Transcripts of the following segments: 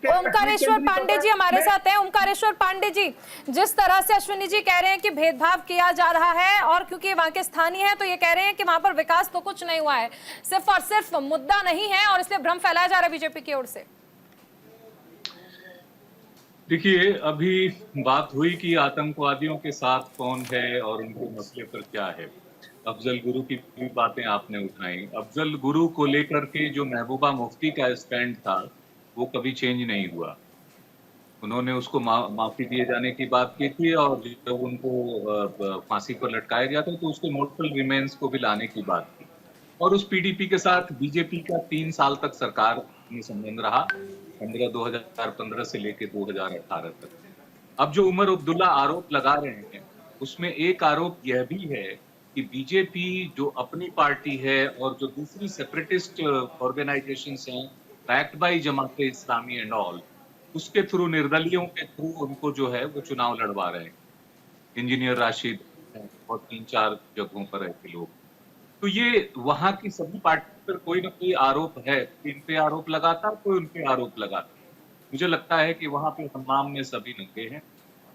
ओमकारेश्वर पांडे जी हमारे साथ हैं। ओमकारेश्वर पांडे जी, जिस तरह से अश्विनी जी कह रहे हैं कि भेदभाव किया जा रहा है और क्योंकि वहां के स्थानीय हैं तो ये कह रहे हैं कि वहां पर विकास तो कुछ नहीं हुआ है, सिर्फ और सिर्फ मुद्दा नहीं है और इसलिए भ्रम फैलाया जा रहा है बीजेपी की ओर से। देखिए, अभी बात हुई कि आतंकवादियों के साथ कौन है और उनके मसले पर क्या है। अफजल गुरु की भी बातें आपने उठाई। अफजल गुरु को लेकर के जो महबूबा मुफ्ती का स्टैंड था, वो कभी चेंज नहीं हुआ। उन्होंने उसको माफी दिए जाने की बात की थी और जब उनको फांसी पर लटकाया गया था तो उसके मोर्टल रिमेन्स को भी लाने की बात की। और उस पीडीपी के साथ बीजेपी का 3 साल तक सरकार में संबंध रहा, 2015 से लेके 2018 तक। अब जो उमर अब्दुल्ला आरोप लगा रहे हैं, उसमें एक आरोप यह भी है कि बीजेपी जो अपनी पार्टी है और जो दूसरी सेपरेटिस्ट ऑर्गेनाइजेशंस हैं, backed by Jamaate Islami and all, उसके थ्रू, निर्दलियों के थ्रू उनको जो है वो चुनाव लड़वा रहे हैं। इंजीनियर राशिद और 3-4 जगहों पर ऐसे लोग। तो ये वहां की सभी पार्टी पर कोई ना कोई आरोप है, इन पे आरोप लगाता, कोई उन पे आरोप लगाता। मुझे लगता है कि वहां पे हमाम में सभी नंगे हैं।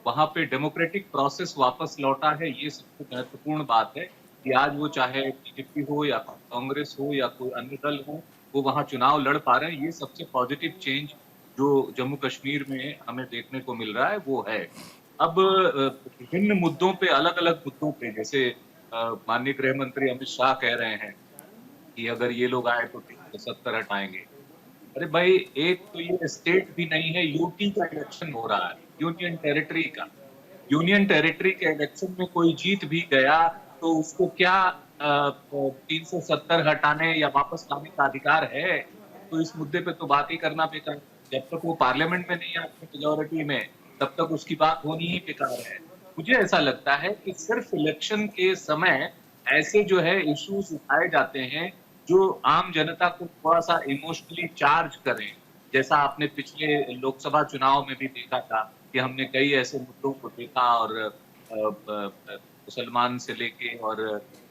वहां पे डेमोक्रेटिक प्रोसेस वापस लौटा है, ये सबसे महत्वपूर्ण बात है कि आज वो चाहे बीजेपी हो या कांग्रेस हो या कोई अन्य दल हो, वो वहां चुनाव लड़ पा रहे हैं। ये सबसे पॉजिटिव चेंज जो जम्मू कश्मीर में हमें देखने को मिल रहा है वो है। अब विभिन्न मुद्दों पे, अलग-अलग मुद्दों पे, जैसे माननीय गृह मंत्री अमित शाह कह रहे हैं कि अगर ये लोग आए तो 370 हटाएंगे। अरे भाई, एक तो ये स्टेट भी नहीं है, यूटी का इलेक्शन हो रहा है, यूनियन टेरिटरी का। यूनियन टेरिटरी के इलेक्शन में कोई जीत भी गया तो उसको क्या 370 हटाने या वापस लाने का अधिकार है? तो इस मुद्दे पे तो बात ही करना बेकार। जब तक वो पार्लियामेंट में नहीं आते मेजॉरिटी में, तब तक उसकी बात होनी ही बेकार है। मुझे ऐसा लगता है कि सिर्फ इलेक्शन के समय ऐसे जो है इश्यूज उठाए जाते हैं जो आम जनता को थोड़ा-सा इमोशनली चार्ज करें। जैसा आपने पिछले लोकसभा चुनाव में भी देखा था कि हमने कई ऐसे मुद्दों को देखा और मुसलमान से लेके और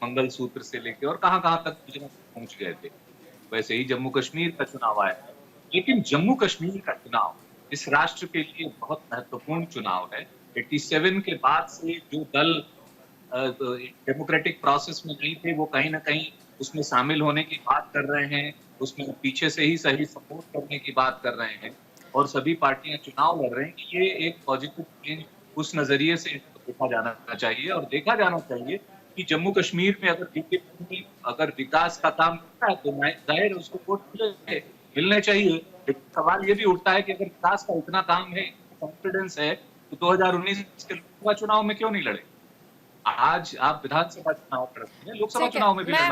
मंगलसूत्र से लेके और कहाँ-कहाँ तक गुजरात पहुँच गए थे। वैसे ही जम्मू कश्मीर का चुनाव आया है। लेकिन जम्मू कश्मीर का चुनाव इस राष्ट्र के लिए बहुत महत्वपूर्ण चुनाव है। 87 के बाद से जो दल डेमोक्रेटिक प्रोसेस में नहीं थे, वो कहीं न कहीं उसमें शामिल होने की बात कर रहे हैं, उसमें पीछे से ही सही सपोर्ट करने की बात कर रहे हैं और सभी पार्टियां चुनाव लड़ रहे हैं कि ये एक पॉजिटिव चेंज उस नजरिए से देखा जाना चाहिए और देखा जाना चाहिए कि जम्मू कश्मीर में अगर बीजेपी अगर विकास का काम कर रहा है तो जाहिर है उसको वोट मिलने चाहिए। लेकिन सवाल ये भी उठता है कि अगर विकास का इतना काम है, कॉन्फिडेंस है, तो 2019 के लोकसभा चुनाव में क्यों नहीं लड़े? आज आप विधानसभा चुनाव लड़ते हैं, लोकसभा ठीक है, चुनाव में भी लड़ना